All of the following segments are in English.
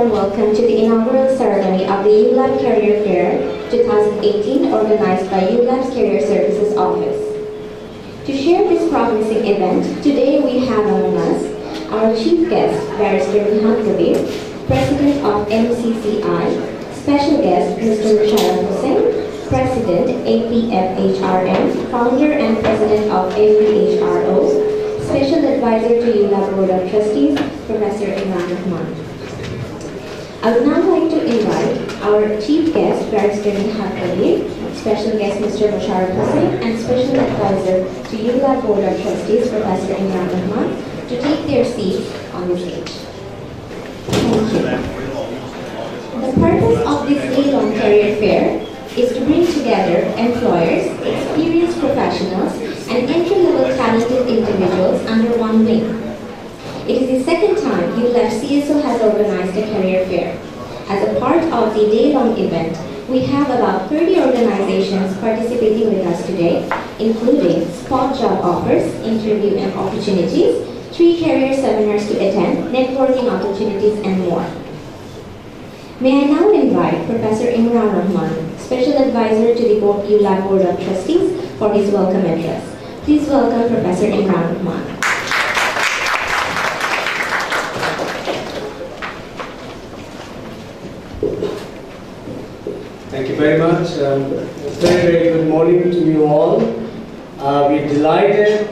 warm welcome to the inaugural ceremony of the ULAB Career Fair 2018 organized by ULAB's Career Services Office. To share this promising event, today we have among us our chief guest, Barrister Nihat Kabir, President of MCCI, special guest Mr. Musharraf Hussain, President APFHRM, founder and President of APHRO, Special Advisor to ULAB Board of Trustees, Professor Imran Rahman. I would now like to invite our chief guest, Barrister Nihat Kabir, special guest Mr. Musharraf Hussain, and Special Advisor to ULAB Board of Trustees, Professor Imran Rahman, to take their seats on the stage. Thank you. The purpose of this day-long career fair is to bring together employers, experienced professionals, and entry-level talented individuals under one wing. It is the second time ULAB CSO has organized a career fair. As a part of the day-long event, we have about 30 organizations participating with us today, including spot job offers, interview and opportunities, 3 career seminars to attend, networking opportunities, and more. May I now invite Professor Imran Rahman, Special Advisor to the ULAB Board of Trustees, for his welcome address. Please welcome Professor Imran Rahman. Thank you very much. Very good morning to you all. We're delighted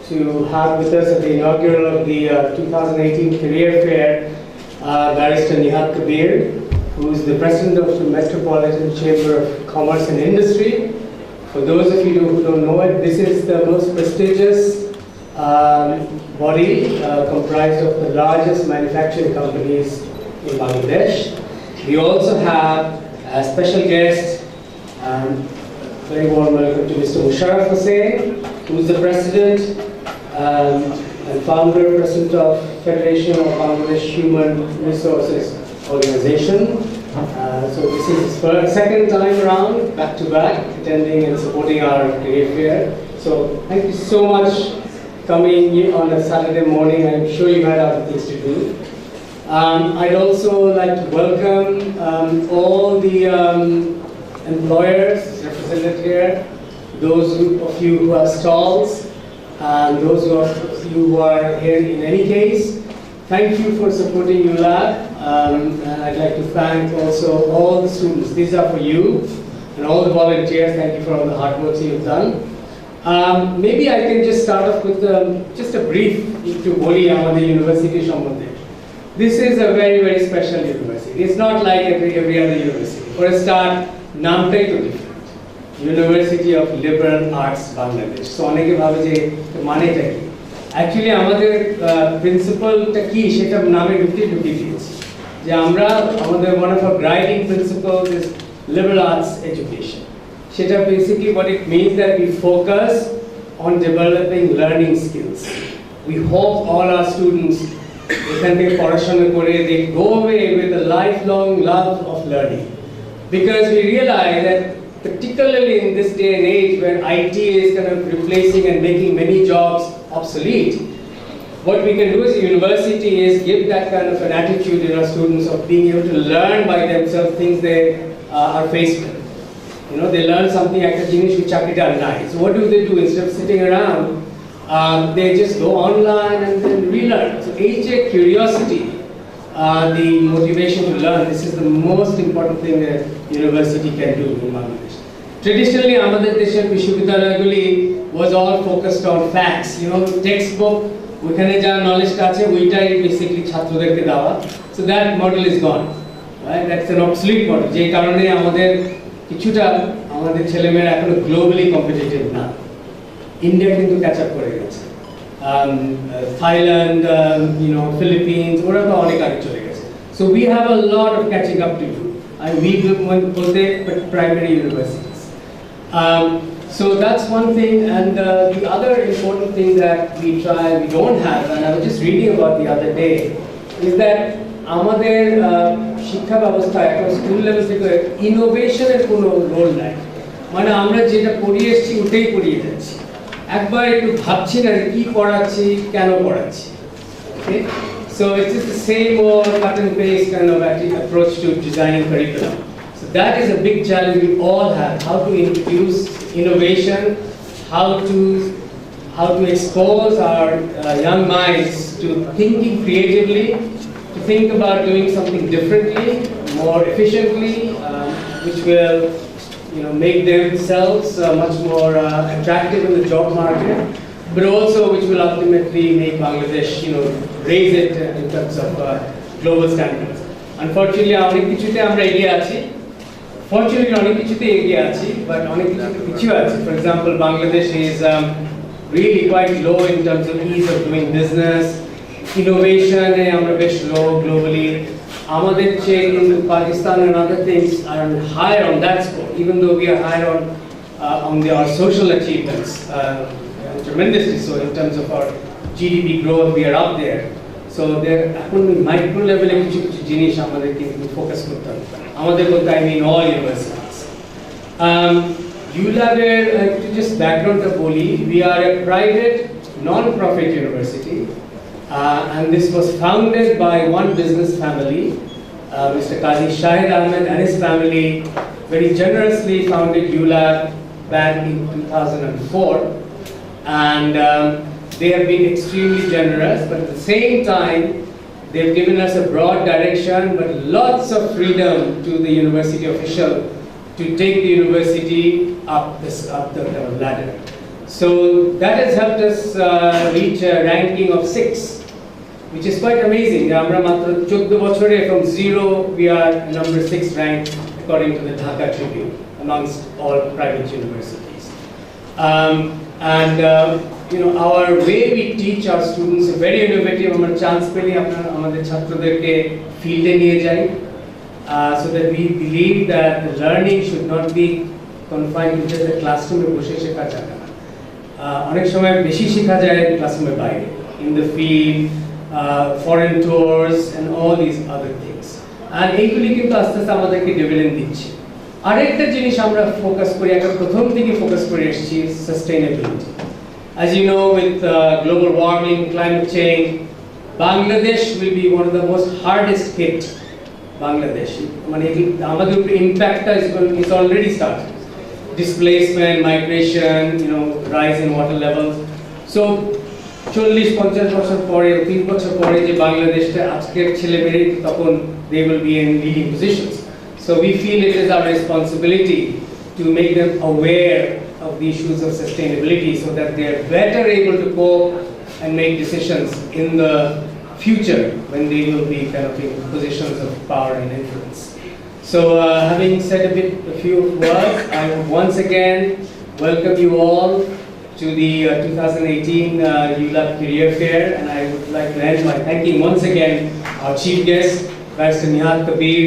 to have with us at the inaugural of the 2018 Career Fair, Barrister Nihat Kabir, who is the President of the Metropolitan Chamber of Commerce and Industry. For those of you who don't know it, this is the most prestigious body comprised of the largest manufacturing companies in Bangladesh. We also have a special guest, very warm welcome to Mr. Musharraf Hussain, who is the President and founder, President of Federation of Bangladesh Human Resources Organization. So this is his second time around, back to back, attending and supporting our career fair. So thank you so much coming on a Saturday morning. I'm sure you had other things to do. I'd also like to welcome all the employers represented here, those of you who have stalls, and those of you who are here in any case. Thank you for supporting ULAB, and I'd like to thank also all the students. These are for you, and all the volunteers. Thank you for all the hard work you've done. Maybe I can just start off with just a brief to Boli Amader University Shambandhe. This is a very special university. It's not like every other university. For a start, namtai to different. University of Liberal Arts Bangladesh. So oneke bhabe je mane ta ki. Actually আমাদের প্রিন্সিপালটা কি সেটা নামে ঢুকে দিয়েছি যে আমরা আমাদের one of our guiding principles is liberal arts education. সেটা basically what it means that we focus on developing learning skills. We hope all our students এখান থেকে পড়াশোনা করে they go away with a lifelong love of learning, because we realize that particularly in this day and age where IT is kind of replacing and making many jobs obsolete, what we can do as a university is give that kind of an attitude in our students of being able to learn by themselves things they are faced with. You know, they learn something like a jinish which are nice. So what do? Instead of sitting around, they just go online and then relearn. So age curiosity, the motivation to learn, this is the most important thing that university can do in Bangladesh. Traditionally, আমাদের দেশের বিশ্ববিদ্যালয়গুলি was all focused on facts, you know, textbook, ওখানে যা knowledge আছে ওইটাই basically ছাত্রদেরকে দেওয়া. So that model is gone, right? That's an obsolete model. যে কারণে আমাদের কিছুটা আমাদের ছেলেমেয়েরা এখনো globally competitive না. India কিন্তু catch up করে গেছে. Thailand, you know, Philippines, ওরা তো অনেক আগে চলে গেছে. So we have a lot of catching up to do. And we both primary universities. So that's one thing, and the other important thing that we don't have, and I was just reading about the other day, is that আমাদের শিক্ষা ব্যবস্থায় এখন school level থেকে ইনোভেশনের কোনো role নাই। মানে আমরা যেটা পড়িয়ে এসেছি ওটাই পড়িয়ে যাচ্ছি, একবার একটু ভাবছি না কি পড়াচ্ছি, কেন পড়াচ্ছি। Okay? So it's just the same old cut and paste kind of approach to designing curriculum. So that is a big challenge we all have, how to introduce innovation, how to expose our young minds to thinking creatively, to think about doing something differently, more efficiently, which will make themselves much more attractive in the job market, but also which will ultimately make Bangladesh raise it in terms of global standards. Unfortunately, অনেক কিছুতে আমরা এগিয়ে আছি, fortunately অনেক কিছুতে এগিয়ে আছি, but অনেক কিছুতে পিছিয়ে আছি. For example, Bangladesh is really quite low in terms of ease of doing business. Innovation আমরা বেশ low globally. আমাদের চেয়ে কিন্তু Pakistan and other things are higher on that score, even though we are higher on our social achievements, tremendously so in terms of our GDP growth. We are up there. So there এখন micro level কিছু কিছু জিনিস আমাদেরকে focus করতে হবে আমাদের বলতে I mean all universities. ULAB to just background টা বলি, we are a private non-profit university. And this was founded by one business family, Mr. Qazi Shahid Ahmed and his family very generously founded ULAB back in 2004. And they have been extremely generous, but at the same time, they've given us a broad direction, but lots of freedom to the university official to take the university up the ladder. So that has helped us reach a ranking of 6, which is quite amazing. Amra matra 14 bochore from 0 we are number 6 ranked according to the Dhaka Tribune amongst all private universities. Our way we teach our students is very innovative. Amra chance peli apnara amader chhatroderke field e niye jai, so that we believe that the learning should not be confined to just the classroom e boshe shekha jay na. Onek shomoy beshi shekha jay classroom er baire, in the field, foreign tours and all these other things. And এইগুলি কিন্তু আস্তে আস্তে আমাদেরকে develop দিচ্ছে। আরেকটা জিনিস আমরা focus করি, এখন প্রথম থেকে ফোকাস করে এসেছি sustainability. As you know, with global warming, climate change, Bangladesh will be one of the most hardest hit. Bangladesh, মানে আমাদের উপরে ইম্প্যাক্টটা is already started. Displacement, migration, rise in water levels. So 40-50 বছর পরে 3 বছর পরে যে বাংলাদেশটা আজকের ছেলেমেয়ে তখন they will be in leading positions. So we feel it is our responsibility to make them aware of the issues of sustainability so that they are better able to cope and make decisions in the future when they will be kind of in positions of power and influence. So having said a few words, I would once again welcome you all to the 2018 ULAB Career Fair, and I would like to end by thanking once again our chief guest, Barrister Nihat Kabir,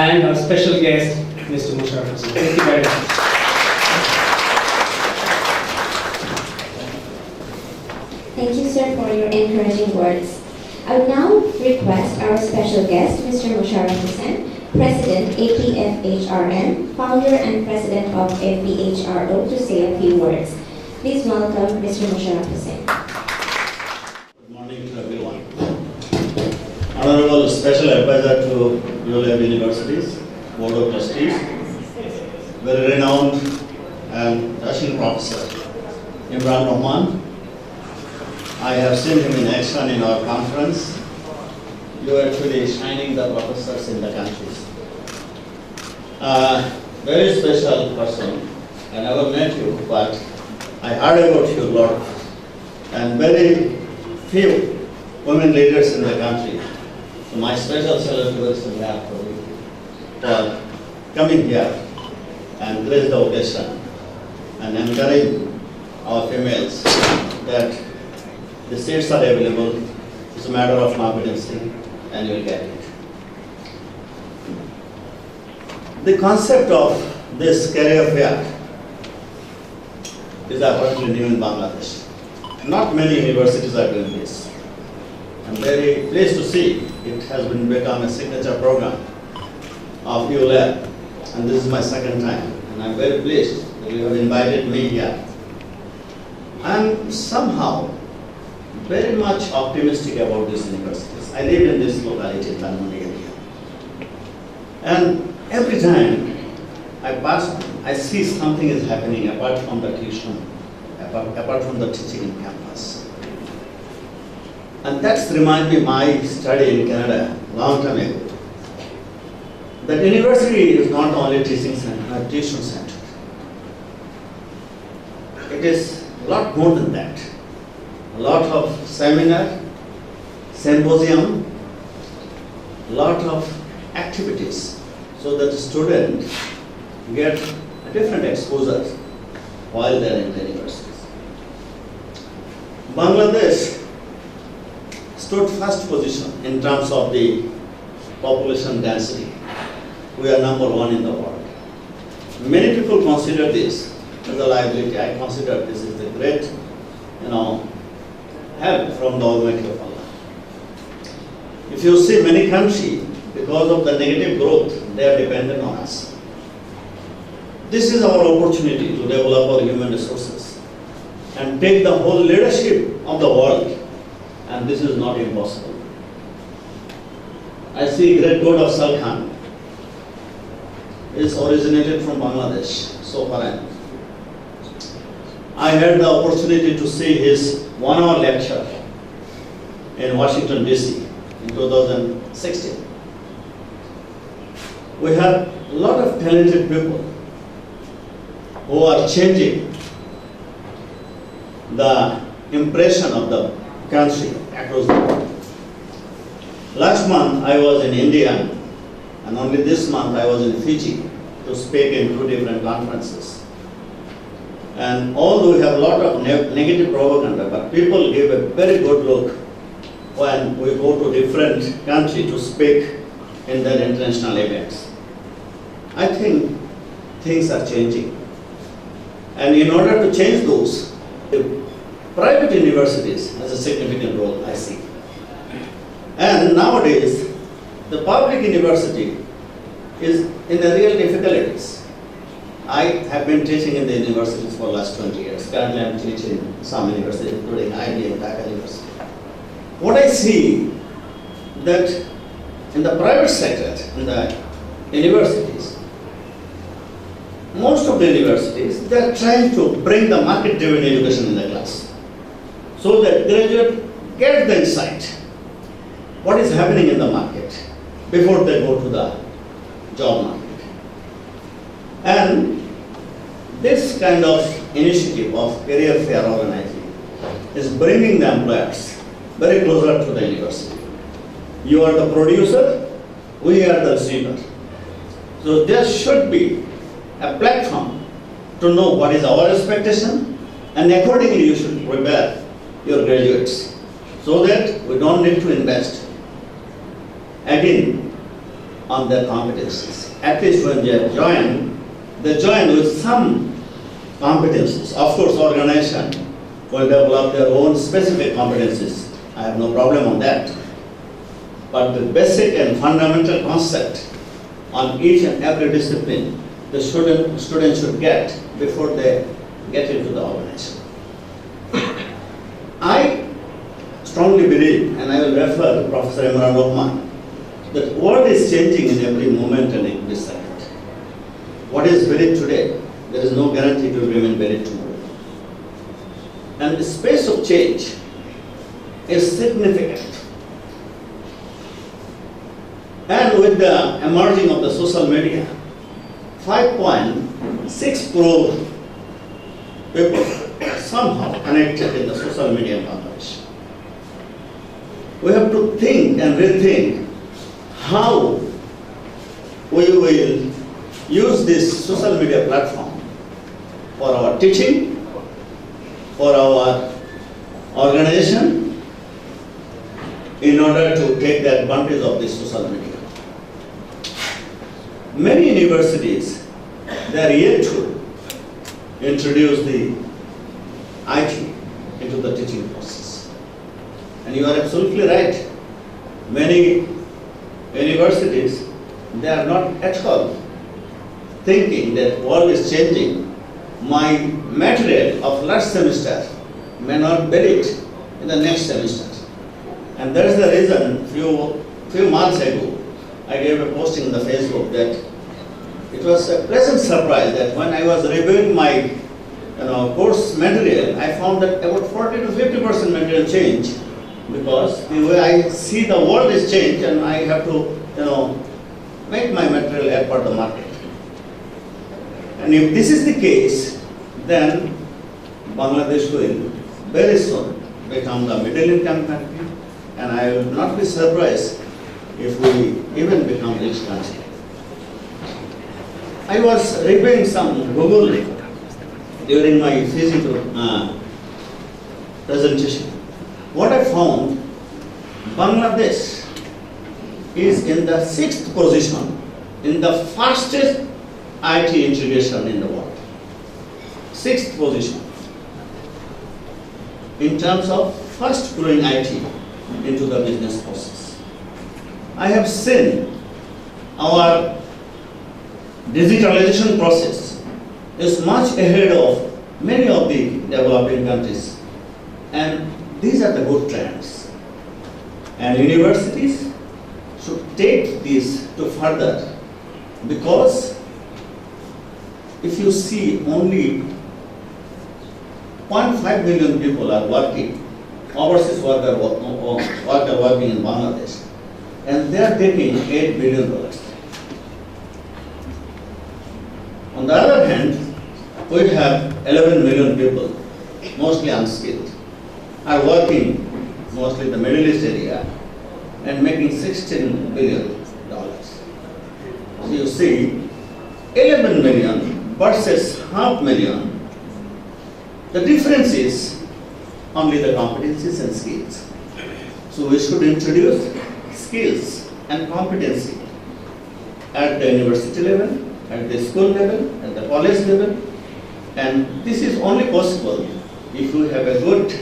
and our special guest, Mr. Musharraf Hussain. Thank you very much. Thank you, sir, for your encouraging words. I would now request our special guest, Mr. Musharraf Hussain, President APFHRN, founder and president of FBHRO, to say a few words. Please welcome Mr. Musharraf Hussain. Good morning to everyone. Honorable Special Advisor to ULAB Universities, Board of Trustees, very renowned and dashing Professor Imran Rahman. I have seen him in action in our conference. You are actually shining the professors in the countries. Very special person. I never met you, but I heard about you a lot, and very few women leaders in the country. So my special celebration for you for coming here and grace the occasion and encourage our females that the seats are available. It's a matter of competency, and you'll get it. The concept of this career fair is apparently new in Bangladesh. Not many universities are doing this. I'm very pleased to see it has become a signature program of ULAB, and this is my second time, and I'm very pleased that you have invited me here. I'm somehow very much optimistic about these universities. I live in this locality, Tanmani area. And every time I pass, I see something is happening apart from the tuition, apart from the teaching in campus. And that's remind me my study in Canada long time ago. That university is not only teaching center, tuition center. It is a lot more than that. A lot of seminar, symposium, a lot of activities, so that the student get a different exposure while they are in the universities. Bangladesh stood first position in terms of the population density. We are number one in the world. Many people consider this as a liability. I consider this is a great, help from the Almighty of Allah. If you see many countries, because of the negative growth, they are dependent on us. This is our opportunity to develop our human resources and take the whole leadership of the world, and this is not impossible. I see great god of Salkhan is originated from Bangladesh, so far I know. I had the opportunity to see his 1-hour lecture in Washington, D.C. in 2016. We have a lot of talented people who are changing the impression of the country across the world. Last month I was in India, and only this month I was in Fiji to speak in 2 different conferences. And although we have a lot of negative propaganda, but people give a very good look when we go to different countries to speak in their international events. I think things are changing. And in order to change those, the private universities has a significant role, I see. And nowadays, the public university is in the real difficulties. I have been teaching in the universities for the last 20 years. Currently I am teaching in some universities, including IBM, Dhaka University. What I see that in the private sector, in the universities, most of the universities, they are trying to bring the market-driven education in the class, so that graduates get the insight what is happening in the market before they go to the job market. And this kind of initiative of career fair organizing is bringing the employers very closer to the university. You are the producer, we are the receiver. So there should be a platform to know what is our expectation, and accordingly you should prepare your graduates so that we don't need to invest again on their competencies. At least when they join with some competencies. Of course, organization will develop their own specific competencies. I have no problem on that. But the basic and fundamental concept on each and every discipline the student should get before they get into the organization. I strongly believe, and I will refer to Professor Imran Rahman, that the world is changing in every moment and in every second. What is buried today, there is no guarantee it will remain buried tomorrow. And the space of change is significant. And with the emerging of the social media, 5.6 crore people are somehow connected in the social media in Bangladesh. We have to think and rethink how we will use this social media platform for our teaching, for our organization, in order to take the advantage of this social media. Many universities, they are yet to introduce the IT into the teaching process. And you are absolutely right. Many universities, they are not at all thinking that world is changing. My material of last semester may not bear it in the next semester. And that is the reason few months ago, I gave a posting in the Facebook that it was a pleasant surprise that when I was reviewing my course material, I found that about 40 to 50% material change, because the way I see the world is changed and I have to make my material as per the market. And if this is the case, then Bangladesh will very soon become the middle income country, and I will not be surprised if we even become rich country. I was reviewing some Google during my physical presentation. What I found, Bangladesh is in the 6th position in the fastest IT integration in the world. 6th position in terms of fast growing IT into the business process. I have seen our digitalization process is much ahead of many of the developing countries, and these are the good trends. And universities should take this to further, because if you see only 0.5 million people are working, overseas workers are working in Bangladesh, and they are taking $8 billion. On the other hand, we have 11 million people, mostly unskilled, are working mostly in the Middle East area and making $16 billion. So you see, 11 million versus 500,000, the difference is only the competencies and skills. So we should introduce skills and competency at the university level, at the school level, at the college level, and this is only possible if we have a good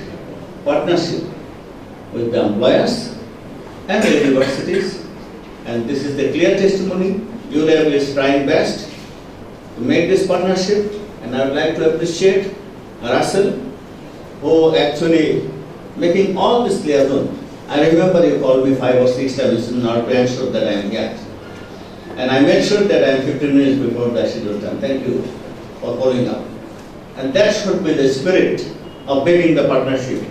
partnership with the employers and the universities, and this is the clear testimony. ULAB is trying best to make this partnership, and I would like to appreciate Russell, who actually making all this liaison. I remember you called me 5 or 6 times in order to ensure that I am here. And I made sure that I am 15 minutes before the scheduled time. Thank you for following up. And that should be the spirit of making the partnership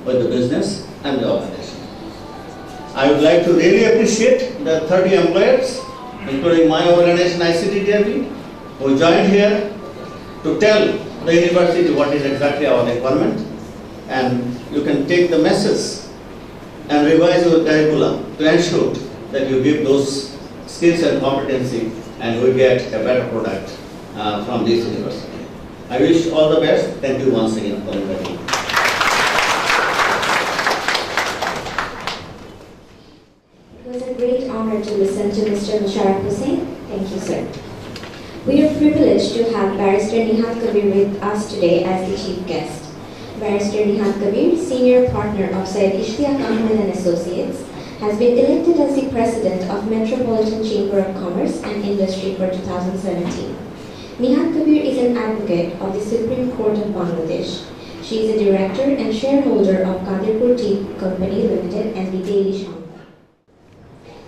with the business and the organization. I would like to really appreciate the 30 employers, including my organization ICT DRB, who joined here to tell the university what is exactly our requirement, and you can take the message and revise your curriculum to ensure that you give those skills and competency, and we get a better product from this university. I wish all the best. Thank you once again for inviting me. It was a great honor to listen to Mr. Musharraf Hussain. Thank you, sir. We are privileged to have Barrister Nihat Kabir with us today as the chief guest. Barrister Nihat Kabir, senior partner of Syed Ishtiaq Ahmed and Associates, has been elected as the president of Metropolitan Chamber of Commerce and Industry for 2017. Nihat Kabir is an advocate of the Supreme Court of Bangladesh. She is a director and shareholder of Kadirpur Tea Company Limited and the Daily Shampa.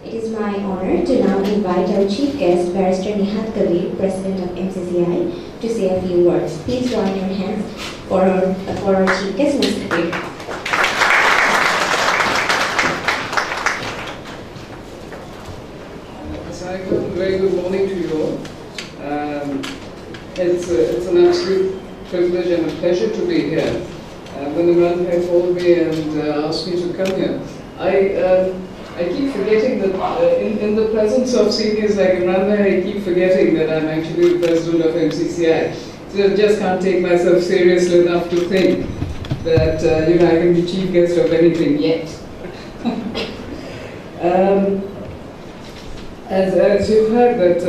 It is my honor to now invite our chief guest, Barrister Nihat Kabir, president of MCCI, to say a few words. Please join your hands for our chief guest, Mr. Kabir. Very good morning to you all. It's an absolute privilege and a pleasure to be here. When Imran Bhai called me and asked me to come here, I keep forgetting that in the presence of seniors like Imran Bhai, I keep forgetting that I'm actually the president of MCCI. So I just can't take myself seriously enough to think that I can be chief guest of anything yet. As you've heard, that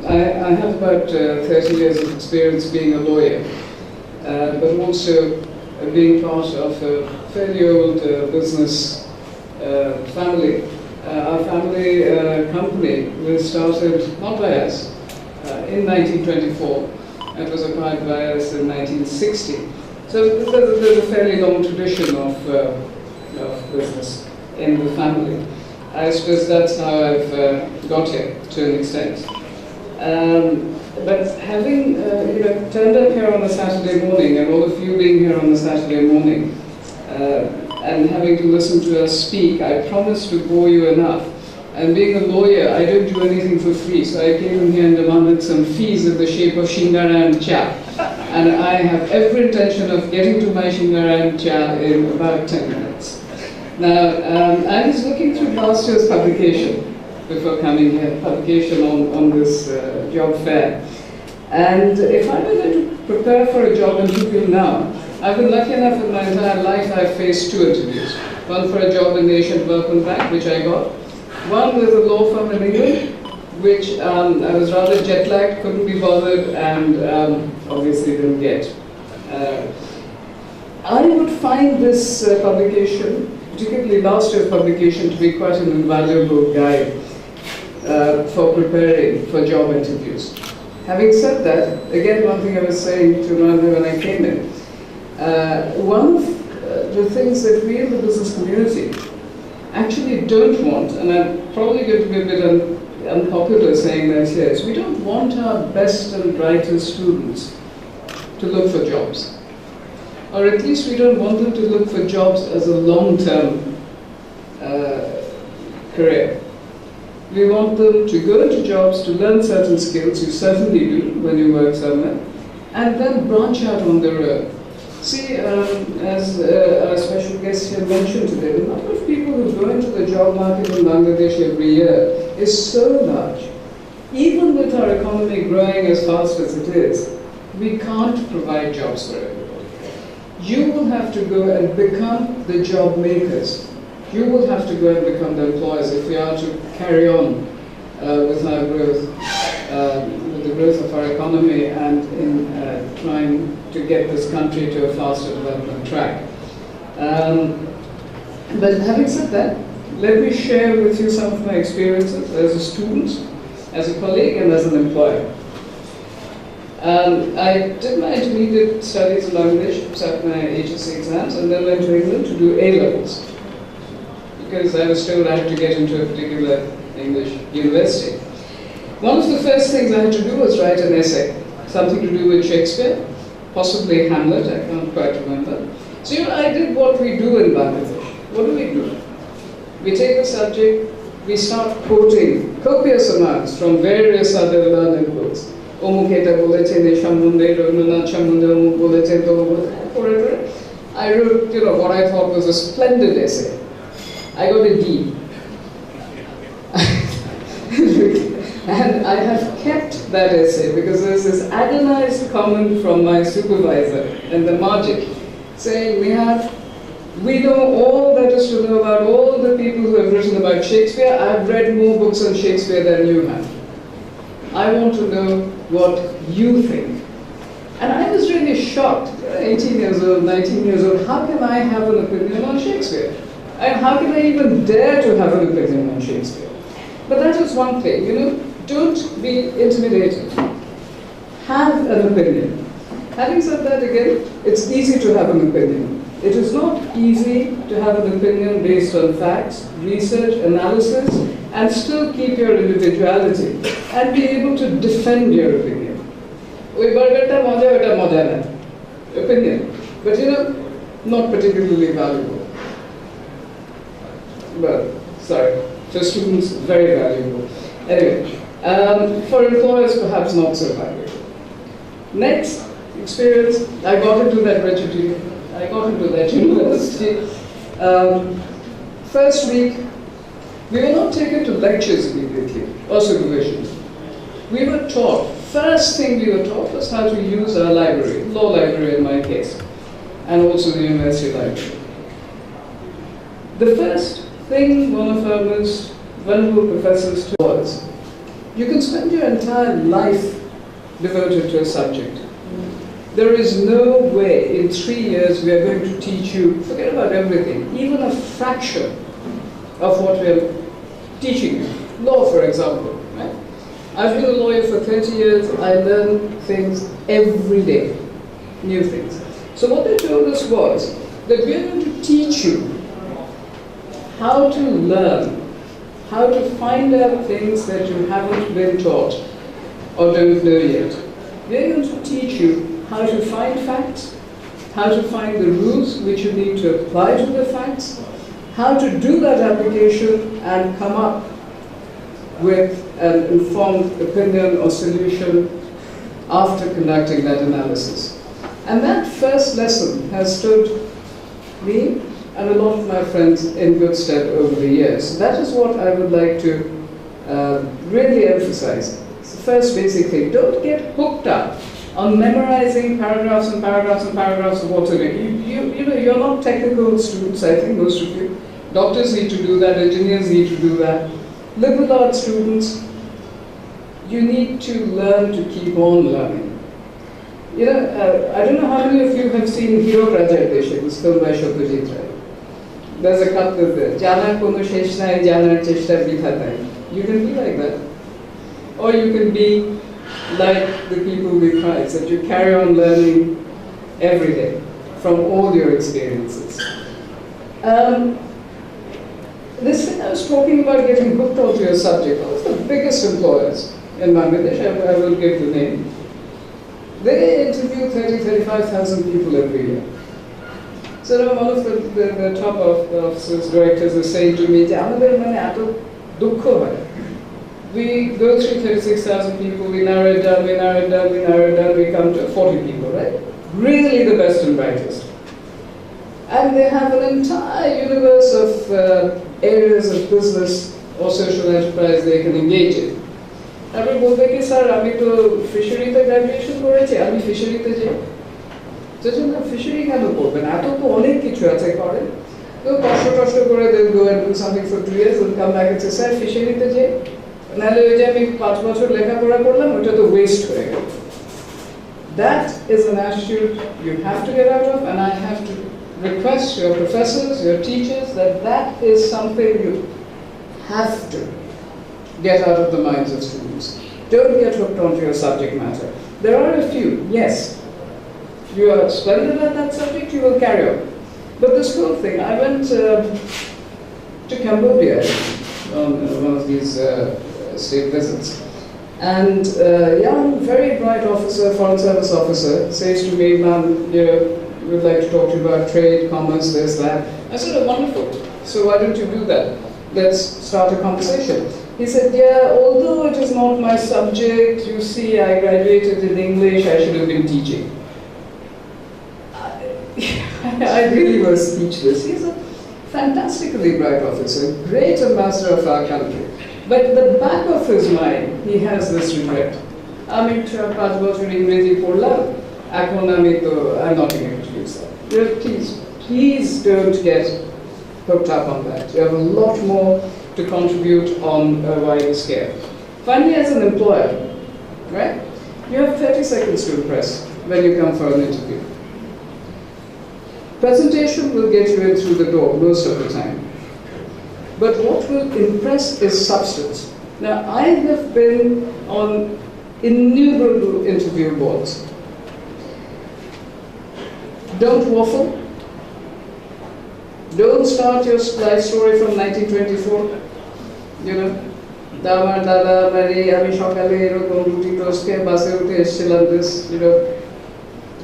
I have about 30 years of experience being a lawyer, but also being part of a fairly old business family. Our family company was started not by us in 1924. It was acquired by us in 1960. So there's a fairly long tradition of business in the family. I suppose that's how I've got here to an extent. But having turned up here on a Saturday morning, and all of you being here on a Saturday morning, and having to listen to us speak, I promised to bore you enough. And being a lawyer, I don't do anything for free, so I came in here and demanded some fees in the shape of shingara and cha. And I have every intention of getting to my shingara and cha in about 10 minutes. Now, I was looking through last year's publication before coming here, publication on this job fair. And if I were going to prepare for a job interview now, I've been lucky enough in my entire life I've faced 2 interviews. One for a job in the Asian Development Bank, which I got. One with a law firm in England, which I was rather jet-lagged, couldn't be bothered, and obviously didn't get. I would find this publication, particularly last year's publication, to be quite an invaluable guide for preparing for job interviews. Having said that, again, one thing I was saying to Rana when I came in, one of the things that we in the business community actually don't want, and I'm probably going to be a bit unpopular saying that here, is we don't want our best and brightest students to look for jobs. Or at least we don't want them to look for jobs as a long-term career. We want them to go into jobs to learn certain skills, you certainly do when you work somewhere, and then branch out on their own. See, as our special guest here mentioned today, the number of people who go into the job market in Bangladesh every year is so large. Even with our economy growing as fast as it is, we can't provide jobs for everybody. You will have to go and become the job makers. You will have to go and become the employers if we are to carry on with our growth, with the growth of our economy, and in trying to get this country to a faster development track. But having said that, let me share with you some of my experiences as a student, as a colleague, and as an employer. I did my intermediate studies in Bangladesh, sat my HSC exams, and then went to England to do A-levels, because I was told I had to get into a particular English university. One of the first things I had to do was write an essay, something to do with Shakespeare, possibly Hamlet, I can't quite remember. So I did what we do in Bangladesh. What do? We take a subject, we start quoting copious amounts from various other learned books. Omuk eta bolechen, e shambondhe, Rabindranath shambondhe, omuk bolechen, whatever. I wrote, what I thought was a splendid essay. I got a D. And I have kept that essay because there's this agonized comment from my supervisor in the margin saying, Nihar, we know all that is to know about all the people who have written about Shakespeare. I've read more books on Shakespeare than you have. I want to know what you think. And I was really shocked, 18 years old, 19 years old, how can I have an opinion on Shakespeare? And how can I even dare to have an opinion on Shakespeare? But that is one thing, don't be intimidated. Have an opinion. Having said that again, it's easy to have an opinion. It is not easy to have an opinion based on facts, research, analysis, and still keep your individuality and be able to defend your opinion. Opinion. But not particularly valuable. Well, sorry. For students, very valuable. Anyway, for employers, perhaps not so valuable. Next experience, I got into that university. First week, we were not taken to lectures immediately, or supervision. We were taught, first thing we were taught was how to use our library, law library in my case, and also the university library. The first thing one of our most valuable professors taught us, you can spend your entire life devoted to a subject. There is no way in 3 years we are going to teach you, forget about everything, even a fraction of what we are teaching you. Law, for example. Right? I've been a lawyer for 30 years. I learn things every day, new things. So what they told us was that we're going to teach you how to learn, how to find out things that you haven't been taught or don't know yet. We're going to teach you how to find facts, how to find the rules which you need to apply to the facts, how to do that application and come up with an informed opinion or solution after conducting that analysis. And that first lesson has stood me and a lot of my friends in good stead over the years. That is what I would like to really emphasize. So first, basically, don't get hooked up on memorizing paragraphs and paragraphs and paragraphs of what's in it. You know, you're not technical students, I think, most of you. Doctors need to do that, engineers need to do that. Liberal arts students, you need to learn to keep on learning. You know, I don't know how many of you have seen Hero Prajadesh, it was filmed by Satyajit Ray. There's a couple there. Janar kono shesh nai, janar cheshta bitha nai. You can be like that. Or you can be like the people we prize, that you carry on learning every day from all your experiences. This thing I was talking about getting hooked onto your subject, one of the biggest employers in Bangladesh, I will give the name, they interview 35,000 people every year. So one of the top officers, directors is saying to me, we go through 36,000 people, we narrow it down, we narrow it down, we narrow it down, we come to 40 people, right? Really the best and brightest. And they have an entire universe of areas of business or social enterprise they can engage in. তারপর বলবে কি sir আমি তো ফিশারিতে graduation করেছি আমি ফিশারিতে যাই যেজন্য fishery কেন করবেন এত তো অনেক কিছু আছে করেন তো কষ্ট করে they'll go and do something for 2 years and come back and say sir ফিশারিতে যাই নাহলে ওই যে আমি 5 বছর লেখাপড়া করলাম ওটা তো ওয়েস্ট হয়ে গেল That is an attitude you have to get out of, and I have to request your professors, your teachers, that is something you have to get out of the minds of students. Don't get hooked onto your subject matter. There are a few, yes. You are splendid at that subject, you will carry on. But this whole thing, I went to Cambodia on one of these state visits. And a young, very bright officer, foreign service officer, says to me, "Ma'am, we'd like to talk to you about trade, commerce, this, that." I said, "Oh, wonderful. So why don't you do that? Let's start a conversation." He said, "Yeah, although it is not my subject, you see, I graduated in English, I should have been teaching." I really was speechless. He's a fantastically bright officer, great ambassador of our country. But at the back of his mind, he has this regret. I'm not going to use that. Please don't get hooked up on that. You have a lot more to contribute on a wider scale. Finally, as an employer, right? You have 30 seconds to impress when you come for an interview. Presentation will get you in through the door most of the time. But what will impress is substance. Now, I have been on innumerable interview boards. Don't waffle. Don't start your life story from 1924. You know,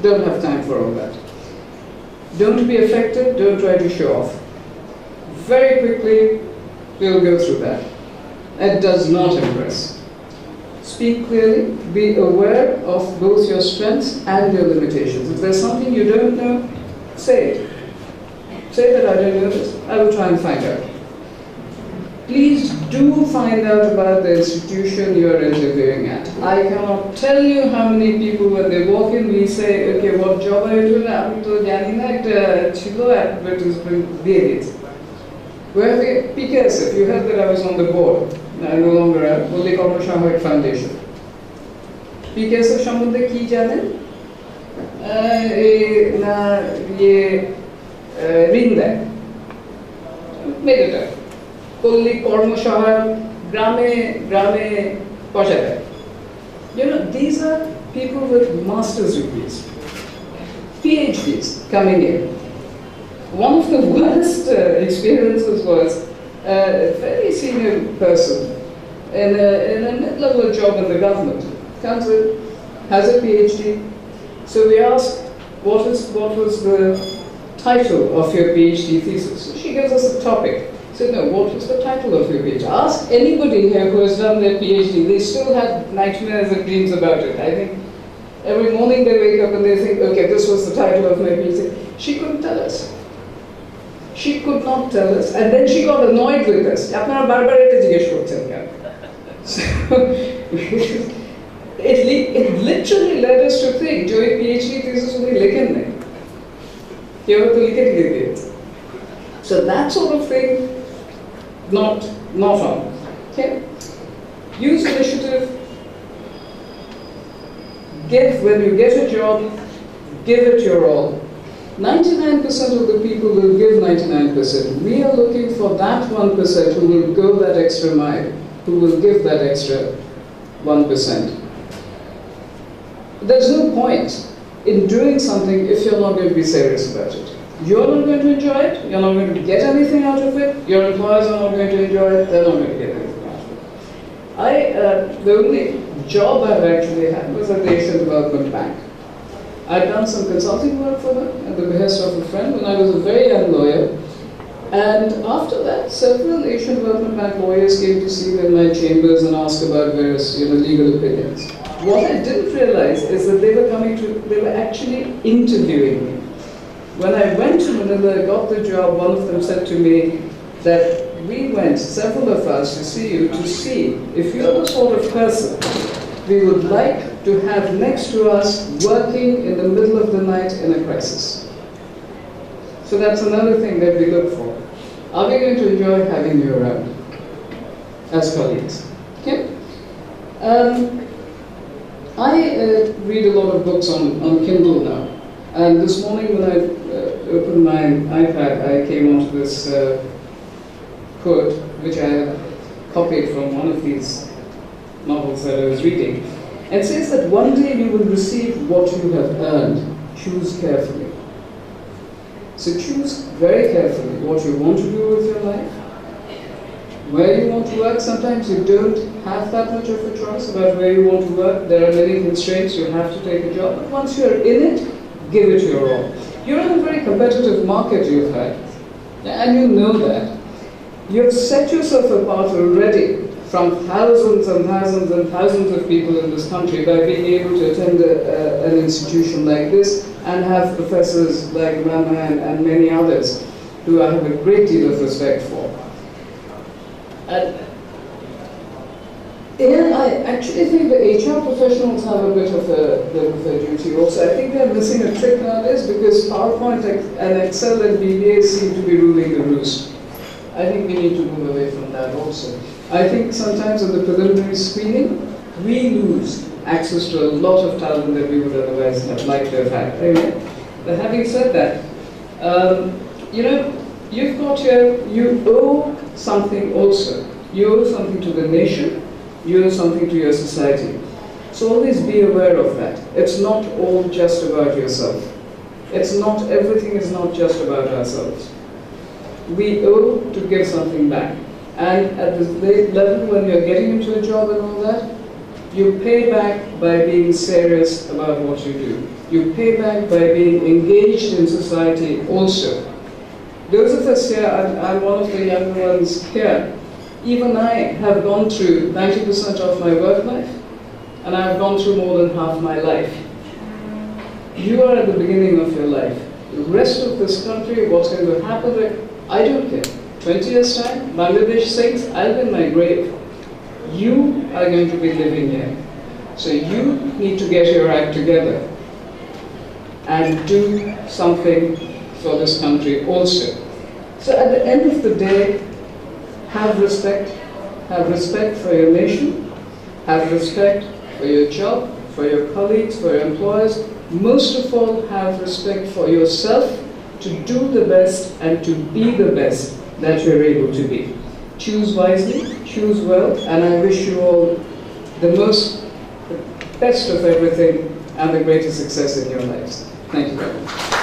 don't have time for all that. Don't be affected, don't try to show off. Very quickly, we'll go through that. It does not impress. Speak clearly, be aware of both your strengths and your limitations. If there's something you don't know, say it. Say that I don't know this, I will try and find out. Please do find out about the institution you are interviewing at. I cannot tell you how many people when they walk in, we say, okay, what job are you doing? I'm to Janina, Chilo advertisement, where the PKSF, you heard that I was on the board. I no longer am, only Kormoshahoik Foundation. PKSF সম্বন্ধে কি জানেন? ঋণ দেয়। মেডিটা। পল্লী কর্মসহায়ক গ্রামে পৌঁছে দেয়। You know, these are people with master's degrees. PhDs coming in. One of the worst experiences was a very senior person in a mid-level job in the government. Comes in, has a PhD. So we asked, what was the title of your PhD thesis? So she gives us a topic. So no, what was the title of your PhD? Ask anybody here who has done their PhD. They still have nightmares and dreams about it. I think every morning they wake up and they think, okay, this was the title of my PhD. She couldn't tell us. She could not tell us. And then she got annoyed with us. So it literally led us to think, जो एक PhD thesis उन्हें लिखन नहीं, केवल तो लिखे थे. So that sort of thing, not on. Okay, use initiative. Give when you get a job, give it your all. 99% of the people will give 99%. We are looking for that 1% who will go that extra mile, who will give that extra 1%. There's no point in doing something if you're not going to be serious about it. You're not going to enjoy it, you're not going to get anything out of it, your employers are not going to enjoy it, they're not going to get anything out of it. The only job I've actually had was at the Asian Development Bank. I'd done some consulting work for them at the behest of a friend when I was a very young lawyer. And after that, several Asian Development Bank lawyers came to see me in my chambers and ask about various legal opinions. What I didn't realize is that they were actually interviewing me. When I went to Manila, got the job, one of them said to me that we went, several of us, to see you to see if you're the sort of person we would like to have next to us working in the middle of the night in a crisis. So that's another thing that we look for. Are we going to enjoy having you around as colleagues? Okay? I read a lot of books on Kindle now. And this morning when I opened my iPad, I came onto this quote, which I had copied from one of these novels that I was reading. It says that one day you will receive what you have earned. Choose carefully. So choose very carefully what you want to do with your life, where you want to work. Sometimes you don't have that much of a choice about where you want to work. There are many constraints. You have to take a job. But once you're in it, give it your all. You're in a very competitive market you've had, and you know that. You've set yourself apart already from thousands and thousands and thousands of people in this country by being able to attend an institution like this and have professors like Rama and many others who I have a great deal of respect for. And I actually think the HR professionals have a bit of a duty also. I think they're missing a trick nowadays because PowerPoint and Excel and VBA seem to be ruling the roost. I think we need to move away from that also. I think sometimes in the preliminary screening, we lose access to a lot of talent that we would otherwise have liked to have had. Anyway, but having said that, you've got you owe something also. You owe something to the nation, you owe something to your society. So always be aware of that. It's not all just about yourself. Everything is not just about ourselves. We owe to give something back. And at the level when you're getting into a job and all that, you pay back by being serious about what you do. You pay back by being engaged in society also. Those of us here, I'm one of the younger ones here, even I have gone through 90% of my work life, and I've gone through more than half my life. You are at the beginning of your life. The rest of this country, what's going to happen, I don't care. 20 years time, Bangladesh sinks, I'll be in my grave. You are going to be living here. So you need to get your act together and do something for this country also. So at the end of the day, have respect for your nation, have respect for your job, for your colleagues, for your employers. Most of all, have respect for yourself to do the best and to be the best that you're able to be. Choose wisely, choose well, and I wish you all the best of everything and the greatest success in your lives. Thank you very much.